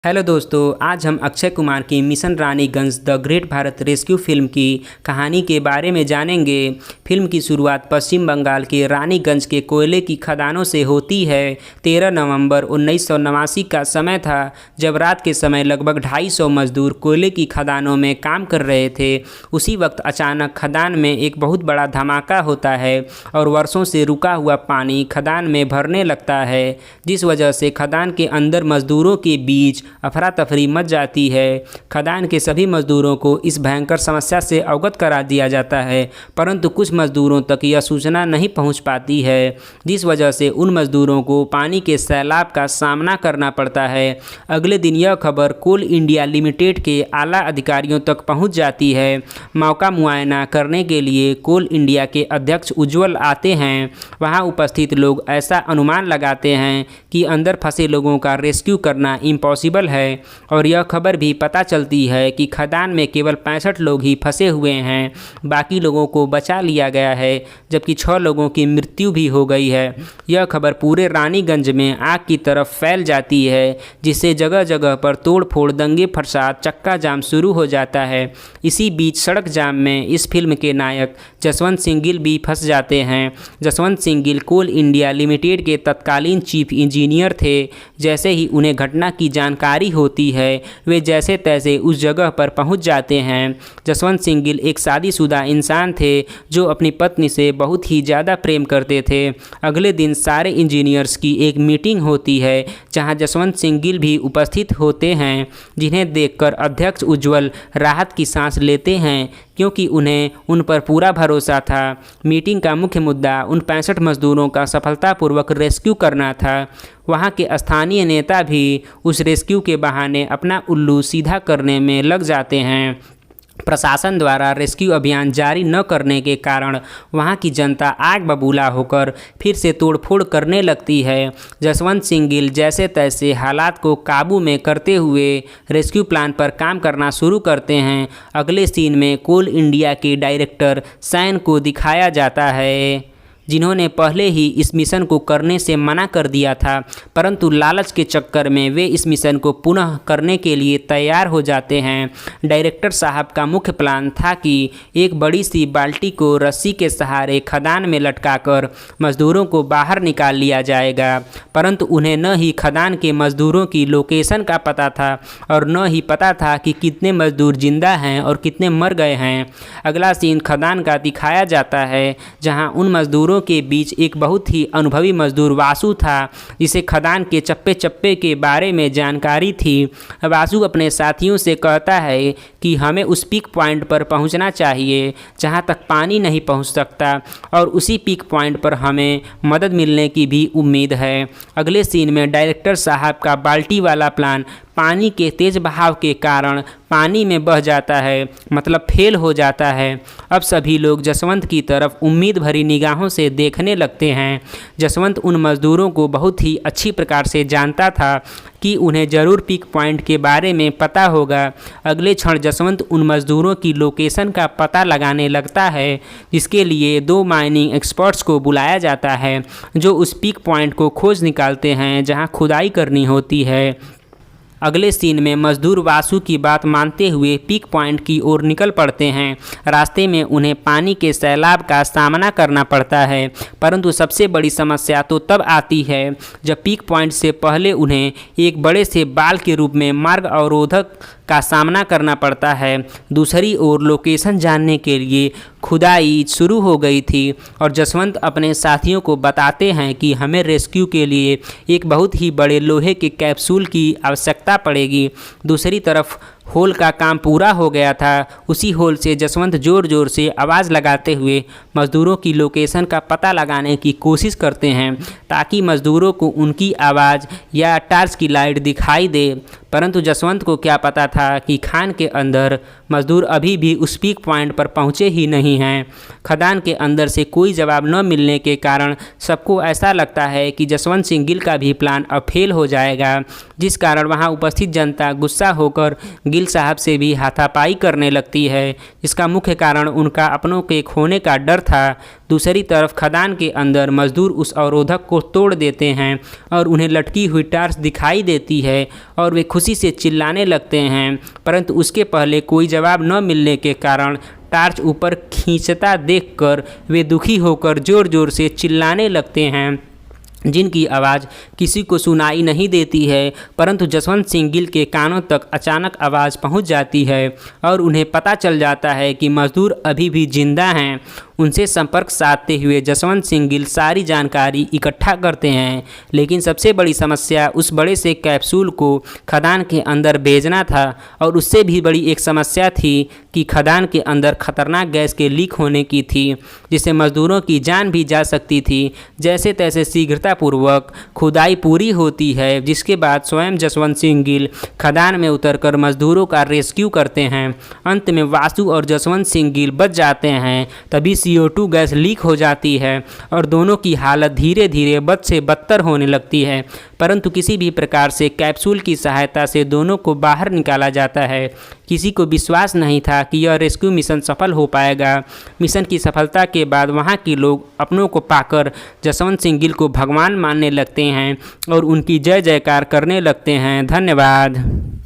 Hello दोस्तों, आज हम अक्षय कुमार की mission Raniganj the great Bharat rescue film की कहानी के बारे में जानेंगे। फिल्म की शुरुआत पश्चिम बंगाल के रानीगंज के कोयले की खदानों से होती है। 13 नवंबर 1989 का समय था जब रात के समय लगभग 250 मजदूर कोयले की खदानों में काम कर रहे थे। उसी वक्त अचानक खदान में एक बहुत बड़ा धमाका होता है और वर्षों से रुका हुआ पानी खदान में भरने लगता है, जिस वजह से खदान के अंदर मजदूरों के बीच अफरा तफरी मच जाती है। खदान के सभी मजदूरों को इस भयंकर समस्या से अवगत करा दिया जाता है, परंतु कुछ मजदूरों तक यह सूचना नहीं पहुंच पाती है, जिस वजह से उन मजदूरों को पानी के सैलाब का सामना करना पड़ता है। अगले दिन यह खबर कोल इंडिया लिमिटेड के आला अधिकारियों तक पहुंच जाती है। मौका मुआयना करने के लिए कोल इंडिया के अध्यक्ष उज्ज्वल आते हैं। वहां उपस्थित लोग ऐसा अनुमान लगाते हैं कि अंदर फंसे लोगों का रेस्क्यू करना इम्पॉसिबल है और यह खबर भी पता चलती है कि खदान में केवल 65 लोग ही फंसे हुए हैं। बाकी लोगों को बचा लिया गया है, जबकि 6 लोगों की मृत्यु भी हो गई है। यह खबर पूरे रानीगंज में आग की तरफ फैल जाती है, जिससे जगह जगह पर तोड़ फोड़, दंगे फसाद, चक्का जाम शुरू हो जाता है। इसी बीच सड़क जाम में इस फिल्म के नायक जसवंत सिंह गिल भी फंस जाते हैं। जसवंत सिंह गिल कोल इंडिया लिमिटेड के तत्कालीन चीफ इंजीनियर थे। जैसे ही उन्हें घटना की जानकारी होती है, वे जैसे तैसे उस जगह पर पहुंच जाते हैं। जसवंत सिंह गिल एक शादीशुदा इंसान थे जो अपनी पत्नी से बहुत ही ज़्यादा प्रेम करते थे। अगले दिन सारे इंजीनियर्स की एक मीटिंग होती है, जहां जसवंत सिंह गिल भी उपस्थित होते हैं, जिन्हें देखकर अध्यक्ष उज्ज्वल राहत की सांस लेते हैं, क्योंकि उन्हें उन पर पूरा भरोसा था। मीटिंग का मुख्य मुद्दा उन 65 मजदूरों का सफलतापूर्वक रेस्क्यू करना था। वहां के स्थानीय नेता भी उस रेस्क्यू के बहाने अपना उल्लू सीधा करने में लग जाते हैं। प्रशासन द्वारा रेस्क्यू अभियान जारी न करने के कारण वहां की जनता आग बबूला होकर फिर से तोड़फोड़ करने लगती है। जसवंत सिंह गिल जैसे तैसे हालात को काबू में करते हुए रेस्क्यू प्लान पर काम करना शुरू करते हैं। अगले सीन में कोल इंडिया के डायरेक्टर सैन को दिखाया जाता है, जिन्होंने पहले ही इस मिशन को करने से मना कर दिया था, परंतु लालच के चक्कर में वे इस मिशन को पुनः करने के लिए तैयार हो जाते हैं। डायरेक्टर साहब का मुख्य प्लान था कि एक बड़ी सी बाल्टी को रस्सी के सहारे खदान में लटकाकर मजदूरों को बाहर निकाल लिया जाएगा, परंतु उन्हें न ही खदान के मजदूरों की लोकेशन का पता था और न ही पता था कि कितने मजदूर जिंदा हैं और कितने मर गए हैं। अगला सीन खदान का दिखाया जाता है, जहाँ उन मजदूरों के बीच एक बहुत ही अनुभवी मजदूर वासु था, जिसे खदान के चप्पे चप्पे के बारे में जानकारी थी। वासु अपने साथियों से कहता है कि हमें उस पीक पॉइंट पर पहुंचना चाहिए जहां तक पानी नहीं पहुंच सकता, और उसी पीक पॉइंट पर हमें मदद मिलने की भी उम्मीद है। अगले सीन में डायरेक्टर साहब का बाल्टी वाला प्लान पानी के तेज बहाव के कारण पानी में बह जाता है, मतलब फेल हो जाता है। अब सभी लोग जसवंत की तरफ उम्मीद भरी निगाहों से देखने लगते हैं। जसवंत उन मजदूरों को बहुत ही अच्छी प्रकार से जानता था कि उन्हें ज़रूर पीक पॉइंट के बारे में पता होगा। अगले क्षण जसवंत उन मजदूरों की लोकेशन का पता लगाने लगता है, जिसके लिए 2 माइनिंग एक्सपर्ट्स को बुलाया जाता है, जो उस पीक पॉइंट को खोज निकालते हैं जहां खुदाई करनी होती है। अगले सीन में मजदूर वासु की बात मानते हुए पीक पॉइंट की ओर निकल पड़ते हैं। रास्ते में उन्हें पानी के सैलाब का सामना करना पड़ता है, परंतु सबसे बड़ी समस्या तो तब आती है जब पीक पॉइंट से पहले उन्हें एक बड़े से बाल के रूप में मार्ग अवरोधक का सामना करना पड़ता है। दूसरी ओर लोकेशन जानने के लिए खुदाई शुरू हो गई थी और जसवंत अपने साथियों को बताते हैं कि हमें रेस्क्यू के लिए एक बहुत ही बड़े लोहे के कैप्सूल की आवश्यकता पड़ेगी। दूसरी तरफ होल का काम पूरा हो गया था। उसी होल से जसवंत ज़ोर ज़ोर से आवाज़ लगाते हुए मज़दूरों की लोकेशन का पता लगाने की कोशिश करते हैं, ताकि मज़दूरों को उनकी आवाज़ या टार्च की लाइट दिखाई दे। परंतु जसवंत को क्या पता था कि खान के अंदर मज़दूर अभी भी उस पीक पॉइंट पर पहुँचे ही नहीं हैं। खदान के अंदर से कोई जवाब न मिलने के कारण सबको ऐसा लगता है कि जसवंत सिंह गिल का भी प्लान अब फेल हो जाएगा, जिस कारण वहाँ उपस्थित जनता गुस्सा होकर गिल गिल साहब से भी हाथापाई करने लगती है, जिसका मुख्य कारण उनका अपनों के खोने का डर था। दूसरी तरफ खदान के अंदर मजदूर उस अवरोधक को तोड़ देते हैं और उन्हें लटकी हुई टार्च दिखाई देती है और वे खुशी से चिल्लाने लगते हैं, परंतु उसके पहले कोई जवाब न मिलने के कारण टार्च ऊपर खींचता देखकर वे दुखी होकर ज़ोर ज़ोर से चिल्लाने लगते हैं, जिनकी आवाज़ किसी को सुनाई नहीं देती है। परंतु जसवंत सिंह गिल के कानों तक अचानक आवाज़ पहुंच जाती है और उन्हें पता चल जाता है कि मजदूर अभी भी जिंदा हैं। उनसे संपर्क साधते हुए जसवंत सिंह गिल सारी जानकारी इकट्ठा करते हैं, लेकिन सबसे बड़ी समस्या उस बड़े से कैप्सूल को खदान के अंदर भेजना था और उससे भी बड़ी एक समस्या थी कि खदान के अंदर खतरनाक गैस के लीक होने की थी, जिससे मजदूरों की जान भी जा सकती थी। जैसे तैसे शीघ्रतापूर्वक खुदाई पूरी होती है, जिसके बाद स्वयं जसवंत सिंह गिल खदान में उतरकर मजदूरों का रेस्क्यू करते हैं। अंत में वासु और जसवंत सिंह गिल बच जाते हैं। तभी CO2 गैस लीक हो जाती है और दोनों की हालत धीरे धीरे बद से बदतर होने लगती है, परंतु किसी भी प्रकार से कैप्सूल की सहायता से दोनों को बाहर निकाला जाता है। किसी को विश्वास नहीं था कि यह रेस्क्यू मिशन सफल हो पाएगा। मिशन की सफलता के बाद वहां के लोग अपनों को पाकर जसवंत सिंह गिल को भगवान मानने लगते हैं और उनकी जय जयकार करने लगते हैं। धन्यवाद।